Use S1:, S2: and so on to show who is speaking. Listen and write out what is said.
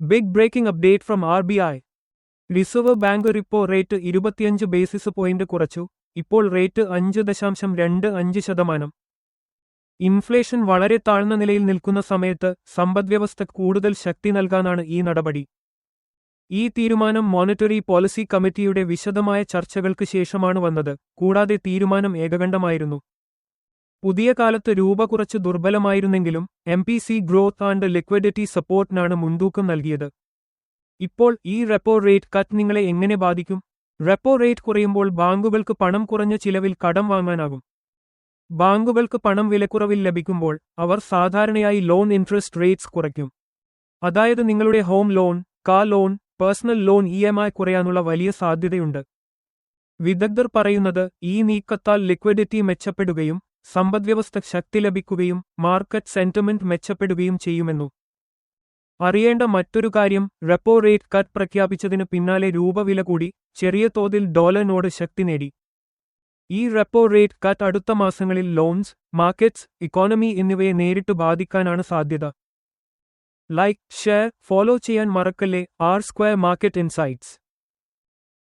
S1: Big breaking update from RBI. Reserve bank repo rate 25 basis point കുറച്ചു. ഇപ്പോൾ rate 5.25%. Inflation വളരെ താഴ്ന്ന നിലയിൽ നിൽക്കുന്ന സമയത്ത് സമ്പദ്വ്യവസ്ഥയ്ക്ക് കൂടുതൽ ശക്തി നൽകാനാണ് ഈ നടപടി. ഈ തീരുമാനം മോണിറ്ററി പോളിസി കമ്മിറ്റിയുടെ വിശദമായ ചർച്ചകൾക്ക് ശേഷമാണ് വന്നത്. കൂടാതെ തീരുമാനം ഏകകണ്ഠമായിരുന്നു. പുതിയ കാലത്ത് രൂപ കുറച്ച് ദുർബലമായിരുന്നെങ്കിലും MPC ഗ്രോത്ത് ആൻഡ് ലിക്വിഡിറ്റി സപ്പോർട്ടിനാണ് മുൻതൂക്കം നൽകിയത്. ഇപ്പോൾ ഈ റെപ്പോ റേറ്റ് കട്ട് നിങ്ങളെ എങ്ങനെ ബാധിക്കും? റെപ്പോ റേറ്റ് കുറയുമ്പോൾ ബാങ്കുകൾക്ക് പണം കുറഞ്ഞ ചിലവിൽ കടം വാങ്ങാനാകും. ബാങ്കുകൾക്ക് പണം വിലക്കുറവിൽ ലഭിക്കുമ്പോൾ അവർ സാധാരണയായി ലോൺ ഇൻട്രസ്റ്റ് റേറ്റ്സ് കുറയ്ക്കും. അതായത് നിങ്ങളുടെ home loan, car loan, personal loan EMI കുറയാനുള്ള വലിയ സാധ്യതയുണ്ട്. വിദഗ്ധർ പറയുന്നത് ഈ നീക്കത്താൽ ലിക്വിഡിറ്റി മെച്ചപ്പെടുകയും സമ്പദ്വ്യവസ്ഥ ശക്തി ലഭിക്കുകയും മാർക്കറ്റ് സെന്റിമെന്റ് മെച്ചപ്പെടുകയും ചെയ്യുമെന്നു. അറിയേണ്ട മറ്റൊരു കാര്യം, റെപ്പോ റേറ്റ് കട്ട് പ്രഖ്യാപിച്ചതിന് പിന്നാലെ രൂപ വില കൂടി, ചെറിയ തോതിൽ ഡോളറിനോട് ശക്തി നേടി. ഈ റെപ്പോ റേറ്റ് കട്ട് അടുത്ത മാസങ്ങളിൽ ലോൺസ്, മാർക്കറ്റ്സ്, ഇക്കോണമി എന്നിവയെ നേരിട്ട് ബാധിക്കാനാണ് സാധ്യത. ലൈക്ക്, ഷെയർ, ഫോളോ ചെയ്യാൻ മറക്കല്ലേ. R² market insights.